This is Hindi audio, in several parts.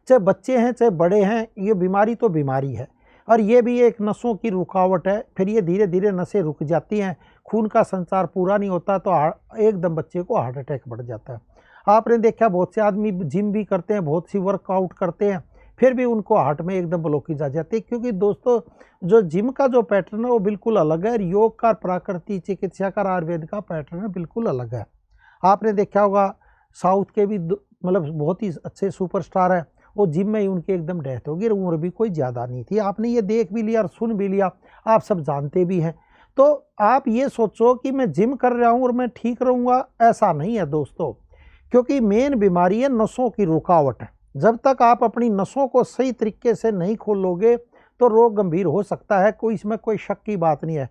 चाहे बच्चे हैं चाहे बड़े हैं, ये बीमारी तो बीमारी है और ये भी एक नसों की रुकावट है। फिर ये धीरे धीरे नसें रुक जाती हैं, खून का संचार पूरा नहीं होता तो एकदम बच्चे को हार्ट अटैक बढ़ जाता है। आपने देखा बहुत से आदमी जिम भी करते हैं, बहुत सी वर्कआउट करते हैं, फिर भी उनको हार्ट में एकदम ब्लॉकेज आ जाती है। क्योंकि दोस्तों जो जिम का जो पैटर्न है वो बिल्कुल अलग है, योग का, प्राकृतिक चिकित्सा का, आयुर्वेद का पैटर्न बिल्कुल अलग है। आपने देखा होगा साउथ के भी मतलब बहुत ही अच्छे सुपरस्टार है, वो जिम में ही उनकी एकदम डेथ होगी, उम्र भी कोई ज़्यादा नहीं थी। आपने ये देख भी लिया और सुन भी लिया, आप सब जानते भी हैं। तो आप ये सोचो कि मैं जिम कर रहा हूँ और मैं ठीक रहूँगा, ऐसा नहीं है दोस्तों। क्योंकि मेन बीमारी है नसों की रुकावट। जब तक आप अपनी नसों को सही तरीके से नहीं खोलोगे तो रोग गंभीर हो सकता है, कोई इसमें कोई शक की बात नहीं है।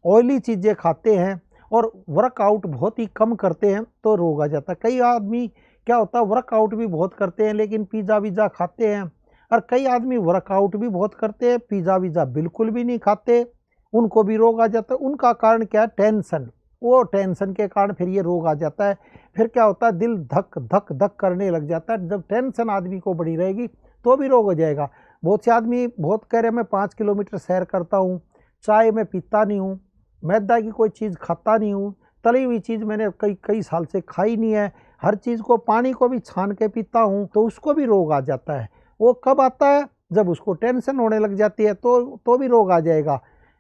ऑयली चीज़ें खाते हैं और वर्कआउट बहुत ही कम करते हैं तो रोग आ जाता है। कई आदमी क्या होता है वर्कआउट भी बहुत करते हैं लेकिन पिज़्ज़ा वीज़ा खाते हैं, और कई आदमी वर्कआउट भी बहुत करते हैं, पिज़्ज़ा वीज़ा बिल्कुल भी नहीं खाते, उनको भी रोग आ जाता है। उनका कारण क्या है? टेंशन। वो टेंशन के कारण फिर ये रोग आ जाता है। फिर क्या होता है, दिल धक धक धक करने लग जाता है। जब टेंशन आदमी को बड़ी रहेगी तो भी रोग हो जाएगा। बहुत से आदमी बहुत कह रहे हैं मैं 5 किलोमीटर सैर करता हूँ, चाय मैं पीता नहीं हूँ, मैदा की कोई चीज़ खाता नहीं हूँ, तली हुई चीज़ मैंने कई साल से खाई नहीं है, हर चीज़ को, पानी को भी छान के पीता हूँ, तो उसको भी रोग आ जाता है। वो कब आता है? जब उसको टेंशन होने लग जाती है तो भी रोग आ जाएगा।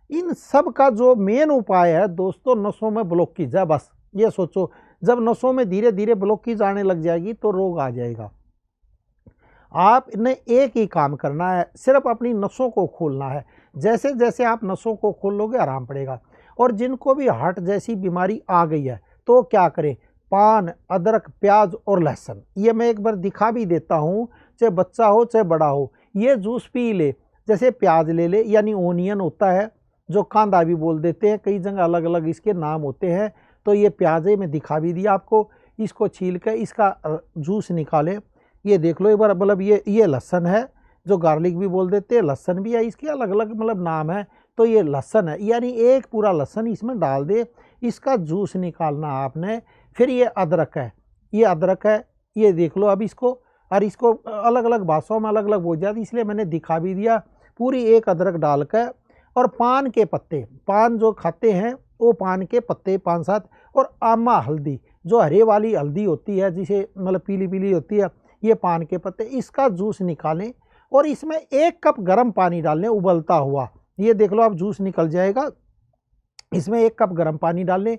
इन सब का जो मेन उपाय है दोस्तों, नसों में ब्लॉकेज है। बस ये सोचो, जब नसों में धीरे धीरे ब्लॉकेज आने लग जाएगी तो रोग आ जाएगा। आपने एक ही काम करना है, सिर्फ अपनी नसों को खोलना है। जैसे जैसे आप नसों को खोलोगे आराम पड़ेगा। और जिनको भी हार्ट जैसी बीमारी आ गई है तो क्या करें? पान, अदरक, प्याज और लहसुन, ये मैं एक बार दिखा भी देता हूँ, चाहे बच्चा हो चाहे बड़ा हो, ये जूस पी ले। जैसे प्याज ले ले, यानी ओनियन होता है, जो कांदा भी बोल देते हैं, कई जगह अलग अलग इसके नाम होते हैं। तो ये प्याज है, मैं दिखा भी दिया आपको। इसको छील कर इसका जूस निकालें। ये देख लो एक बार, मतलब ये लहसुन है, जो गार्लिक भी बोल देते हैं, लहसुन भी है, इसके अलग अलग मतलब नाम है। तो ये लहसुन है, यानी एक पूरा लहसुन इसमें डाल दे, इसका जूस निकालना आपने। फिर ये अदरक है, ये अदरक है, ये देख लो अब इसको। और इसको अलग अलग भाषाओं में अलग अलग बोल जाती, इसलिए मैंने दिखा भी दिया। पूरी एक अदरक डालकर, और पान के पत्ते, पान जो खाते हैं वो पान के पत्ते 5-7, और आमा हल्दी, जो हरे वाली हल्दी होती है, जिसे मतलब पीली पीली होती है, ये पान के पत्ते, इसका जूस निकालें और इसमें 1 कप गर्म पानी डाल लें उबलता हुआ। ये देख लो अब जूस निकल जाएगा। इसमें 1 कप गर्म पानी डाल लें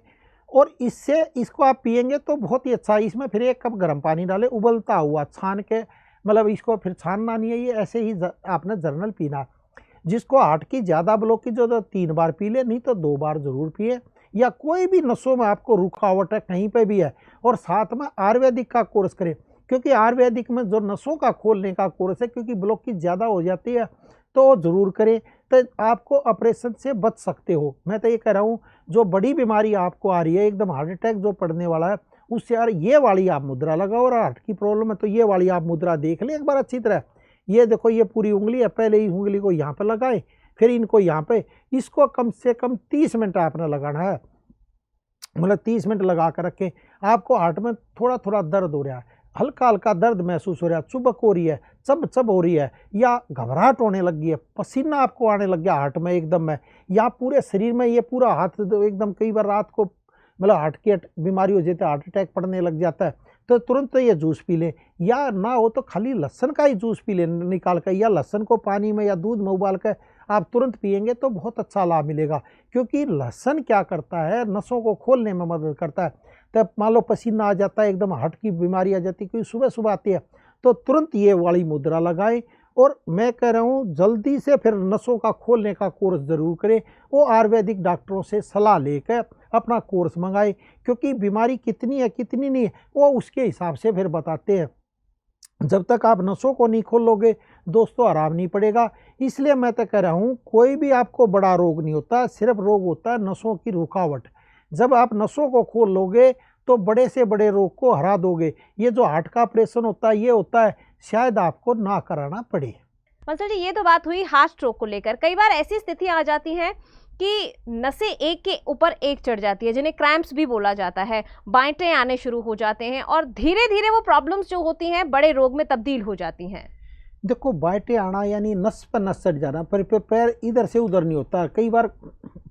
और इससे इसको आप पिएंगे तो बहुत ही अच्छा है। इसमें फिर 1 कप गर्म पानी डालें उबलता हुआ, छान के, मतलब इसको फिर छानना नहीं है, ये ऐसे ही आपने जर्नल पीना। जिसको हार्ट की ज़्यादा ब्लॉकेज हो तो 3 बार पी ले, नहीं तो 2 बार ज़रूर पिए। या कोई भी नसों में आपको रुकावट है कहीं पे भी है, और साथ में आयुर्वेदिक का कोर्स करें, क्योंकि आयुर्वेदिक में जो नसों का खोलने का कोर्स है, क्योंकि ब्लॉकेज ज़्यादा हो जाती है तो वो ज़रूर करें, तो आपको ऑपरेशन से बच सकते हो। मैं तो ये कह रहा हूँ, जो बड़ी बीमारी आपको आ रही है, एकदम हार्ट अटैक जो पड़ने वाला है, उससे यार ये वाली आप मुद्रा लगाओ। और हार्ट की प्रॉब्लम है तो ये वाली आप मुद्रा देख लें एक बार अच्छी तरह। ये देखो, ये पूरी उंगली है, पहले ही उंगली को यहाँ पे लगाएं, फिर इनको यहाँ पे, इसको कम से कम 30 मिनट आपने लगाना है, मतलब 30 मिनट लगा कर रखें। आपको हार्ट में थोड़ा थोड़ा दर्द हो रहा है, हल्का हल्का दर्द महसूस हो रहा है, चुभक हो रही है, चब चब हो रही है, या घबराहट होने लगी है, पसीना आपको आने लग गया हार्ट में एकदम में, या पूरे शरीर में, ये पूरा हाथ एकदम, कई बार रात को मतलब हार्ट की बीमारी हो जाती है, हार्ट अटैक पड़ने लग जाता है, तो तुरंत ये जूस पी लें। या ना हो तो खाली लहसुन का ही जूस पी लें निकाल कर, या लहसुन को पानी में या दूध में उबाल कर आप तुरंत पिएंगे तो बहुत अच्छा लाभ मिलेगा। क्योंकि लहसुन क्या करता है, नसों को खोलने में मदद करता है। तब मान लो पसीना आ जाता है, एकदम हार्ट की बीमारी आ जाती है, क्योंकि सुबह सुबह आती है, तो तुरंत ये वाली मुद्रा लगाएं। और मैं कह रहा हूँ जल्दी से फिर नसों का खोलने का कोर्स ज़रूर करें। वो आयुर्वेदिक डॉक्टरों से सलाह लेकर अपना कोर्स मंगाए, क्योंकि बीमारी कितनी है कितनी नहीं है वो उसके हिसाब से फिर बताते हैं। जब तक आप नसों को नहीं खोलोगे दोस्तों, आराम नहीं पड़ेगा। इसलिए मैं तो कह रहा हूँ, कोई भी आपको बड़ा रोग नहीं होता, सिर्फ रोग होता है नसों की रुकावट। जब आप नसों को खोल लोगे तो बड़े से बड़े रोग को हरा दोगे। ये जो हार्ट का ऑपरेशन होता है, ये होता है शायद आपको ना कराना पड़े। बंसल जी, ये तो बात हुई हार्ट स्ट्रोक को लेकर। कई बार ऐसी स्थिति आ जाती है कि नसें एक के ऊपर एक चढ़ जाती है, जिन्हें क्रैम्प्स भी बोला जाता है, बांटें आने शुरू हो जाते हैं और धीरे धीरे वो प्रॉब्लम्स जो होती हैं बड़े रोग में तब्दील हो जाती हैं। देखो बाइटे आना यानी नस पर नस चढ़ जाना, पर पैर इधर से उधर नहीं होता। कई बार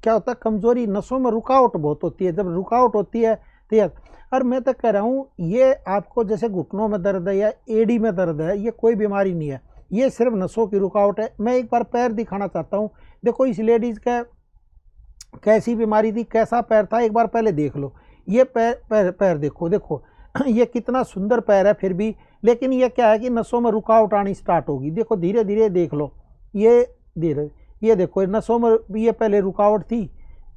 क्या होता है, कमजोरी नसों में रुकावट बहुत होती है। जब रुकावट होती है तो यार, और मैं तो कह रहा हूँ ये आपको जैसे घुटनों में दर्द है या एड़ी में दर्द है, ये कोई बीमारी नहीं है, ये सिर्फ नसों की रुकावट है। मैं एक बार पैर दिखाना चाहता हूँ। देखो इस लेडीज़ का कैसी बीमारी थी, कैसा पैर था, एक बार पहले देख लो। ये पैर पैर पैर देखो, देखो ये कितना सुंदर पैर है फिर भी, लेकिन ये क्या है कि नसों में रुकावट आनी स्टार्ट होगी। देखो धीरे धीरे देख लो, ये धीरे, ये देखो नसों में ये पहले रुकावट थी,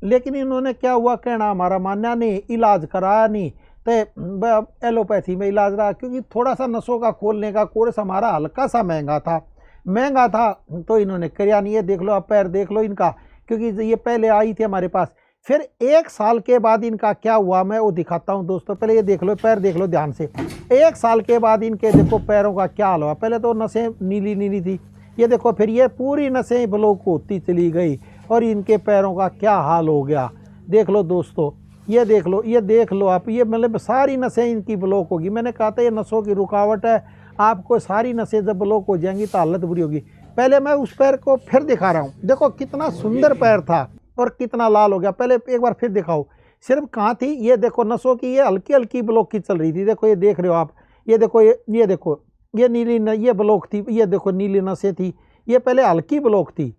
लेकिन इन्होंने क्या हुआ, कहना हमारा मानना नहीं, इलाज कराया नहीं, तो एलोपैथी में इलाज रहा। क्योंकि थोड़ा सा नसों का खोलने का कोर्स हमारा हल्का सा महंगा था, तो इन्होंने कराया नहीं। ये देख लो, आप पैर देख लो इनका, क्योंकि ये पहले आई थी हमारे पास। फिर 1 साल के बाद इनका क्या हुआ, मैं वो दिखाता हूँ दोस्तों। पहले ये देख लो, पैर देख लो ध्यान से। 1 साल के बाद इनके देखो पैरों का क्या हाल हुआ। पहले तो नसें नीली नीली थी, ये देखो फिर ये पूरी नसें ब्लॉक होती चली गई और इनके पैरों का क्या हाल हो गया। देख लो दोस्तों, ये देख लो, ये देख लो आप, ये मतलब सारी नसें इनकी ब्लॉक होगी। मैंने कहा था ये नसों की रुकावट है, आपको सारी नसें जब ब्लॉक हो जाएंगी तो हालत बुरी होगी। पहले मैं उस पैर को फिर दिखा रहा हूँ, देखो कितना सुंदर पैर था और कितना लाल हो गया। पहले एक बार फिर दिखाओ, सिर्फ कहाँ थी, ये देखो नसों की ये हल्की हल्की ब्लॉक की चल रही थी। देखो ये देख रहे हो आप, ये देखो, ये देखो, ये नीली ये ब्लॉक थी, ये देखो नीली नसें थी, ये पहले हल्की ब्लॉक थी।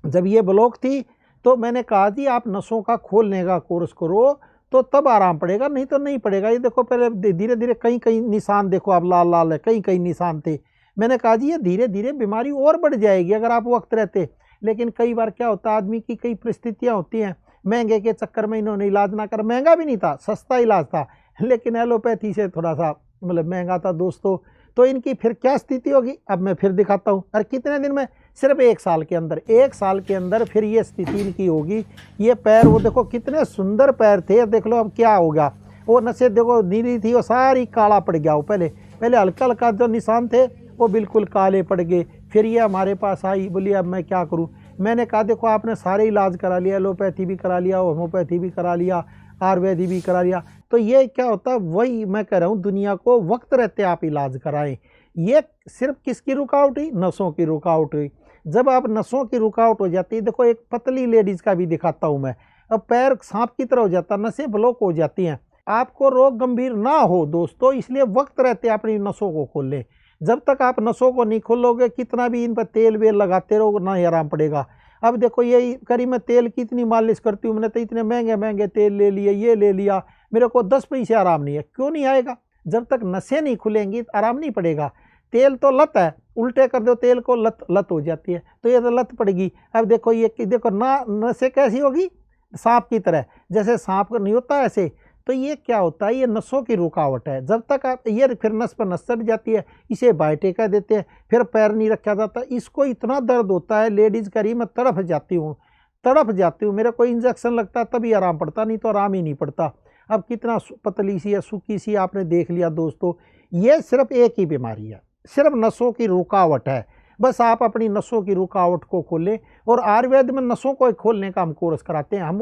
जब ये ब्लॉक थी तो मैंने कहा जी आप नसों का खोलने का कोर्स करो तो तब आराम पड़ेगा, नहीं तो नहीं पड़ेगा। ये देखो पहले धीरे धीरे कहीं कहीं निशान देखो आप, लाल लाल है, कहीं कहीं निशान थे। मैंने कहा जी ये धीरे धीरे बीमारी और बढ़ जाएगी अगर आप वक्त रहते। लेकिन कई बार क्या होता है, आदमी की कई परिस्थितियाँ होती हैं, महंगे के चक्कर में इन्होंने इलाज ना कर, महंगा भी नहीं था, सस्ता इलाज था, लेकिन एलोपैथी से थोड़ा सा मतलब महंगा था दोस्तों। तो इनकी फिर क्या स्थिति होगी, अब मैं फिर दिखाता हूँ। और कितने दिन में, सिर्फ 1 साल के अंदर, 1 साल के अंदर फिर ये स्थिति इनकी होगी। ये पैर, वो देखो कितने सुंदर पैर थे, देख लो अब क्या होगा। वो नसें देखो नीली थी, वो सारी काला पड़ गया। वो पहले हल्का हल्का जो निशान थे वो बिल्कुल काले पड़ गए। फिर ये हमारे पास आई, बोली अब मैं क्या करूं। मैंने कहा देखो आपने सारे इलाज करा लिया, एलोपैथी भी करा लिया, होम्योपैथी भी करा लिया, आयुर्वेदी भी करा लिया, तो ये क्या होता है, वही मैं कह रहा हूँ, दुनिया को वक्त रहते आप इलाज कराएं। ये सिर्फ किसकी रुकावट हुई, नसों की रुकावट हुई। जब आप नसों की रुकावट हो जाती है, देखो एक पतली लेडीज़ का भी दिखाता हूँ मैं, अब पैर सांप की तरह हो जाता, नसें ब्लॉक हो जाती हैं। आपको रोग गंभीर ना हो दोस्तों, इसलिए वक्त रहते अपनी नसों को खोल लें। जब तक आप नसों को नहीं खोलोगे, कितना भी इन पर तेल वेल लगाते रहो ना ही आराम पड़ेगा। अब देखो ये करी, मैं तेल की इतनी मालिश करती हूँ, मैंने तो इतने महंगे महंगे तेल ले लिए, ये ले लिया, मेरे को 10 पैसे आराम नहीं है। क्यों नहीं आएगा, जब तक नसें नहीं खुलेंगी आराम नहीं पड़ेगा। तेल तो लत है, उल्टे कर दो तेल को, लत हो जाती है, तो ये तो लत पड़ेगी। अब देखो ये देखो ना, नसें कैसी होगी, सांप की तरह, जैसे सांप नहीं होता ऐसे। तो ये क्या होता है, ये नसों की रुकावट है। जब तक आप ये फिर नस पर नस चढ़ जाती है, इसे बाइटे कह देते हैं, फिर पैर नहीं रखा जाता। इसको इतना दर्द होता है, लेडीज़ करी मैं तड़फ जाती हूँ, मेरा कोई इंजेक्शन लगता है तभी आराम पड़ता, नहीं तो आराम ही नहीं पड़ता। अब कितना पतली सी या सूखी सी आपने देख लिया दोस्तों। ये सिर्फ एक ही बीमारी है, सिर्फ नसों की रुकावट है। बस आप अपनी नसों की रुकावट को खोलें, और आयुर्वेद में नसों को खोलने का हम कोर्स कराते हैं।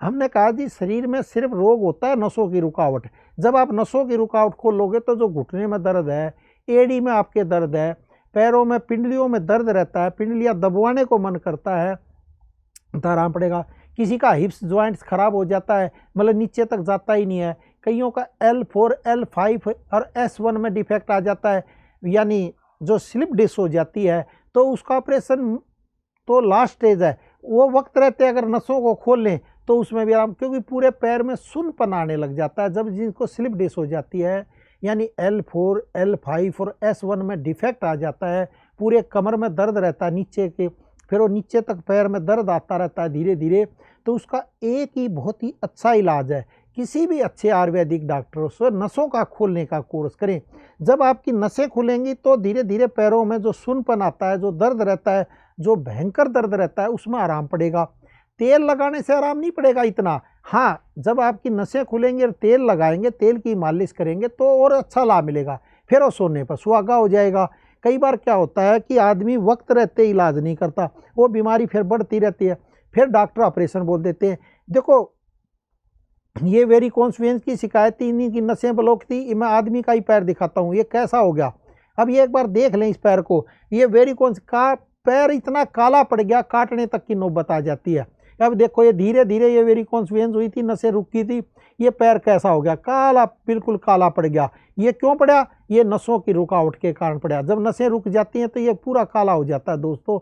हमने कहा जी शरीर में सिर्फ रोग होता है नसों की रुकावट। जब आप नसों की रुकावट खोलोगे तो जो घुटने में दर्द है, एड़ी में आपके दर्द है, पैरों में पिंडलियों में दर्द रहता है, पिंडलियाँ दबवाने को मन करता है, तो आराम पड़ेगा। किसी का हिप्स जॉइंट्स खराब हो जाता है, मतलब नीचे तक जाता ही नहीं है। कईयों का L4, L5 और S1 में डिफेक्ट आ जाता है, यानी जो स्लिप डिस्क हो जाती है, तो उसका ऑपरेशन तो लास्ट स्टेज है। वो वक्त रहते अगर नसों को खोल लें तो उसमें भी आराम, क्योंकि पूरे पैर में सुन्नपन आने लग जाता है जब जिनको स्लिप डिस्क हो जाती है, यानी L4, L5 और S1 में डिफेक्ट आ जाता है। पूरे कमर में दर्द रहता है नीचे के, फिर वो नीचे तक पैर में दर्द आता रहता है धीरे धीरे। तो उसका एक ही बहुत ही अच्छा इलाज है, किसी भी अच्छे आयुर्वेदिक डॉक्टरों से नसों का खोलने का कोर्स करें। जब आपकी नसें खुलेंगी तो धीरे धीरे पैरों में जो सुन्नपन आता है, जो दर्द रहता है, जो भयंकर दर्द रहता है, उसमें आराम पड़ेगा। तेल लगाने से आराम नहीं पड़ेगा इतना, हाँ जब आपकी नसें खुलेंगे और तेल लगाएंगे, तेल की मालिश करेंगे तो और अच्छा लाभ मिलेगा। फिर वो सोने पर सुहागा हो जाएगा। कई बार क्या होता है कि आदमी वक्त रहते इलाज नहीं करता, वो बीमारी फिर बढ़ती रहती है, फिर डॉक्टर ऑपरेशन बोल देते हैं। देखो ये वेरिकोस वेन्स की शिकायत थी, इन्हीं की नसें ब्लॉक थी। मैं आदमी का ही पैर दिखाता हूँ, ये कैसा हो गया, अब ये एक बार देख लें इस पैर को, ये वेरिकोस का पैर इतना काला पड़ गया, काटने तक की नौबत आ जाती है। अब देखो ये धीरे धीरे ये वेरिकोस वेन्स हुई थी, नसें रुकी थी, ये पैर कैसा हो गया, काला, बिल्कुल काला पड़ गया। ये क्यों पड़ा? ये नसों की रुकावट के कारण पड़ा। जब नसें रुक जाती हैं तो ये पूरा काला हो जाता है दोस्तों।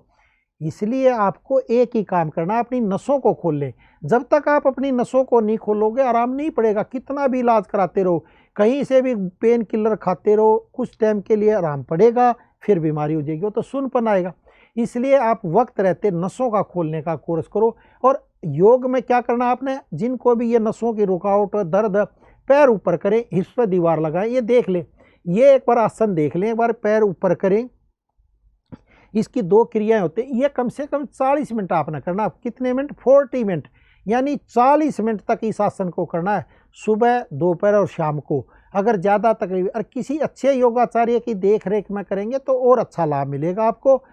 इसलिए आपको एक ही काम करना है, अपनी नसों को खोल लें। जब तक आप अपनी नसों को नहीं खोलोगे आराम नहीं पड़ेगा, कितना भी इलाज कराते रहो, कहीं से भी पेन किलर खाते रहो, कुछ टाइम के लिए आराम पड़ेगा, फिर बीमारी हो जाएगी, वो तो सुनपन आएगा। इसलिए आप वक्त रहते नसों का खोलने का कोर्स करो। और योग में क्या करना आपने, जिनको भी ये नसों की रुकावट और दर्द, पैर ऊपर करें, हिप्स पर दीवार लगाएं, ये देख लें, ये एक बार आसन देख लें, एक बार पैर ऊपर करें। इसकी 2 क्रियाएं होती हैं, ये कम से कम 40 मिनट आपने करना। कितने मिनट? 40 मिनट, यानी 40 मिनट तक इस आसन को करना है, सुबह, दोपहर और शाम को। अगर ज़्यादा तकलीफ और किसी अच्छे योगाचार्य की देख रेख में करेंगे तो और अच्छा लाभ मिलेगा आपको।